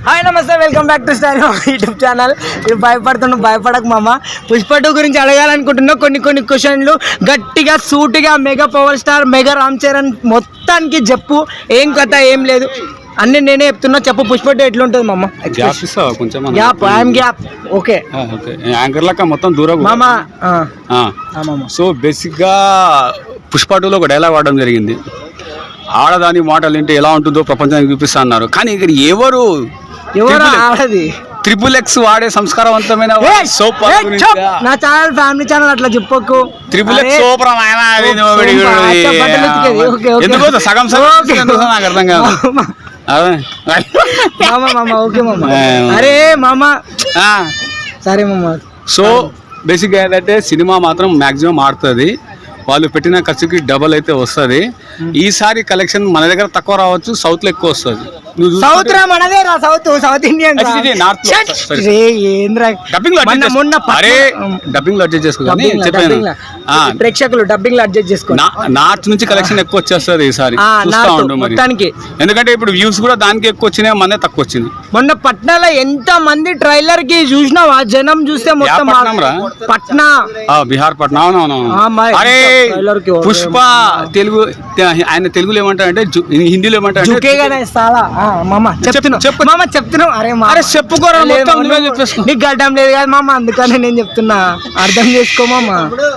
Hi నమస్తే, welcome back to style YouTube channel. మీరు భయపడక మామ. పుష్ప 2 గురించి అడగాలనుకుంటున్నా కొన్ని క్వశ్చన్లు గట్టిగా సూటిగా. Mega power star mega Ram Charan మొత్తానికి చెప్పు, ఏం కథ ఏం లేదు అన్ని నేనే చెప్తున్నా. చెప్పు పుష్ప 2 ఎట్లుంటుంది మామ? గ్యాప్ ఓకే యాంకర్ లెక్క మొత్తం దూరం మామ. సో బేసిక్ గా పుష్ప 2లో ఒక డైలాగ్ వాడడం జరిగింది. ఆడదాని మాటలు ఏంటి ఎలా ఉంటుందో ప్రపంచానికి చూపిస్తా అన్నారు. కానీ ఇక్కడ ఎవరు ఆడది XXX వాడే సంస్కారవంతమైన సోప్ నా ఛానల్ ఫ్యామిలీ ఛానల్ అట్లా చెప్పకు. XXX సూపర్ ఎందుకు సగం నాకు అర్థం కాదు. ఓకే మామ. అరే మామ సరే మామ. సో బేసిక్ గా ఏంటంటే సినిమా మాత్రం మాక్సిమం ఆడుతుంది. వాళ్ళు పెట్టిన ఖర్చుకి డబల్ అయితే వస్తుంది. ఈసారి కలెక్షన్ మన దగ్గర తక్కువ రావచ్చు, సౌత్ లో ఎక్కువ వస్తుంది. సౌత్ ఇండియన్ డబ్బింగ్ లో అడ్జస్ట్ చేసుకోవాలి చెప్పాను. ప్రేక్షకులు డబ్బింగ్ లో అడ్జస్ట్ చేసుకోవాలి. నార్త్ నుంచి కలెక్షన్ ఎక్కువ వచ్చేస్తుంది ఈసారి. ఎందుకంటే ఇప్పుడు వ్యూస్ కూడా దానికి ఎక్కువ వచ్చినాయి, మన తక్కువ వచ్చింది. మొన్న పట్నాలో ఎంత మంది ట్రైలర్ కి చూసినావా? జనం చూస్తే మొత్తం పట్నా బీహార్ పట్నా. అరే పుష్ప తెలుగు, ఆయన తెలుగులో ఏమంటారంటే హిందీలో ఏమంటారు చెప్తున్నావు. అరే చెప్పుకోరా, నీకు గడ్డం లేదు కదా మామ, అందుకని నేను చెప్తున్నా, అర్థం చేసుకో మామ.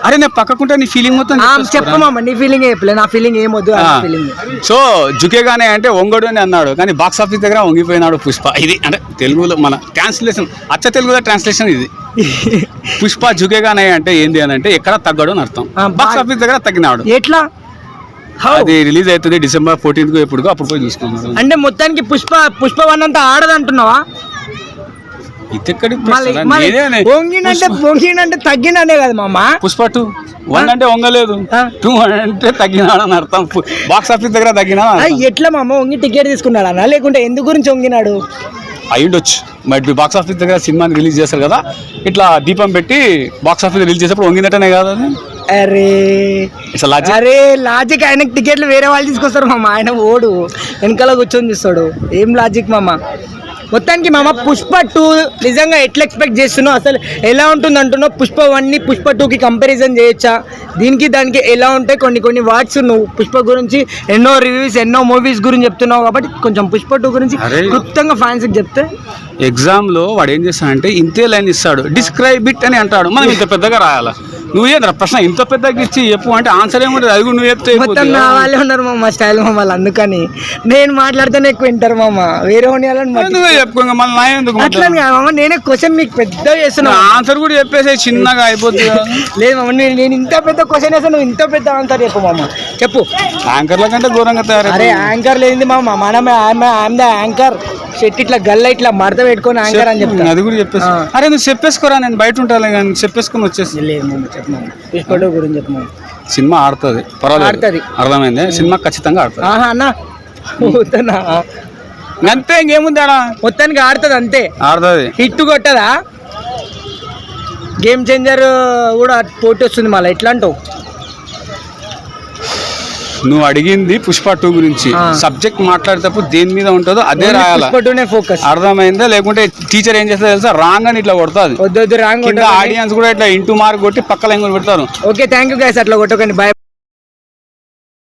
అరే నేను పక్కకుంటే నీ ఫీలింగ్ మొత్తం చెప్పు మామ. నీ ఫీలింగ్ చెప్పలే, నా ఫీలింగ్ ఏమొద్దు. సో జుకేగానే అంటే వంగడు అని అన్నాడు, కానీ బాక్స్ ఆఫీస్ దగ్గర వంగిపోయినాడు పుష్ప. ఇది అంటే తెలుగులో మన ట్రాన్స్లేషన్, అచ్చ తెలుగులో ట్రాన్స్లేషన్ ఇది. పుష్ప జుకేగానే అంటే ఏంది అని అంటే ఎక్కడ తగ్గడు అని అర్థం. బాక్స్ ఆఫీస్ దగ్గర తగ్గినాడు. ఎట్లా? అది రిలీజ్ అవుతుంది December 14th ఎప్పుడు, అప్పుడు పోయి చూసుకున్నాడు. అంటే మొత్తానికి పుష్ప 1 అంతా ఆడదంటున్నావా? వంగినంటే తగ్గినంటే కదా మామ. పుష్ప 2 1 అంటే వంగలేదు, 2 అంటే తగ్గినాడు అని అర్థం. బాక్స్ ఆఫీస్ దగ్గర తగ్గినా ఎట్లా మామ? వంగి టికెట్ తీసుకున్నాడు అన్న, లేకుంటే ఎందుకు గురించి వంగినాడు? అయ్యుండొచ్చు. మరి బాక్స్ ఆఫీస్ దగ్గర సినిమాని రిలీజ్ చేస్తారు కదా, ఇట్లా దీపం పెట్టి బాక్స్ ఆఫీస్ రిలీజ్ చేసేప్పుడు వంగినట్టనే కాదు అది. అరే లాజిక్. ఆయనకు టికెట్లు వేరే వాళ్ళు తీసుకొస్తారు మామ, ఆయన ఓడు వెనకాల కూర్చొని చూస్తాడు. ఏం లాజిక్ మామ? మొత్తానికి మామ పుష్ప 2 నిజంగా ఎట్లా ఎక్స్పెక్ట్ చేస్తున్నావు? అసలు ఎలా ఉంటుంది అంటున్నావు? పుష్ప 1ని పుష్ప 2కి కంపారిజన్ చేయొచ్చా? దీనికి దానికి ఎలా ఉంటాయి? కొన్ని వాట్స్ నువ్వు పుష్ప గురించి ఎన్నో రివ్యూస్, ఎన్నో మూవీస్ గురించి చెప్తున్నావు కాబట్టి కొంచెం పుష్ప 2 గురించి క్లుప్తంగా ఫ్యాన్స్కి చెప్తే. ఎగ్జామ్లో వాడు ఏం చేస్తాడంటే ఇంతే లైన్ ఇస్తాడు, డిస్క్రైబ్ ఇట్ అని అంటాడు. మనం ఇంత పెద్దగా రాయాలా? నువ్వే ప్రశ్న ఇంత పెద్దగా ఇచ్చి చెప్పు అంటే ఆన్సర్ ఏముంటుంది? అది నువ్వు చెప్తే మొత్తం నా వాళ్ళే ఉన్నారు మామ, స్టైల్ మమ్మల్ని. అందుకని నేను మాట్లాడితేనే ఎక్కువ వింటారు మామ, వేరే నువ్వే చెప్పుకో. మళ్ళీ నా ఎందుకు అట్లా మామ? నేనే క్వశ్చన్ మీకు పెద్దగా చేస్తున్నా, ఆన్సర్ కూడా చెప్పేసి చిన్నగా అయిపోతుంది. లేదు మామ, నేను ఇంత పెద్ద క్వశ్చన్ వేస్తాను, నువ్వు ఇంత పెద్ద ఆన్సర్ చెప్పు మామ. చెప్పు. యాంకర్ల కంటే ఘోరంగా తయారు. అరే యాంకర్ లేనిది మామ, మనమే ఐఎమ్ ద యాంకర్. షెట్ ఇట్లా గల్ల ఇట్లా మడత పెట్టుకొని యాంకర్ అని చెప్తాను. అది కూడా చెప్పేసి. అరే నువ్వు చెప్పేసుకోరా, నేను బయట ఉంటాను కానీ చెప్పేసుకొని వచ్చేసి. లేదు మామ, చెప్పు మామ. పుష్ప 2 గురించి చెప్పు మామ. సినిమా ఆడుతుంది, పర్వాలేదు, అర్థమైంది. సినిమా ఖచ్చితంగా ఆడుతుంది. అన్న అంతే, ఇంకేముంది ఆడ. మొత్తానికి ఆడుతుంది, అంతే ఆడుతుంది. హిట్ కొట్టదా? గేమ్ చేంజర్ కూడా పోటీ వస్తుంది మళ్ళీ, ఎట్లా అంటావు? నువ్వు అడిగింది పుష్ప 2 గురించి. సబ్జెక్ట్ మాట్లాడేటప్పుడు దేని మీద ఉంటుందో అదే రాయాలి. ఫోకస్ అర్థమైందా? లేకుంటే టీచర్ ఏం చేస్తా తెలుసా, రాంగ్ అని ఇట్లా కొడుతుంది. రాంగ్ ఆడియన్స్ కూడా ఇట్లా ఇంటూ మార్క్ కొట్టి పక్కల ఎంగులు పెడతారు. Okay, thank you guys. అట్లా కొట్టకండి. బాయ్.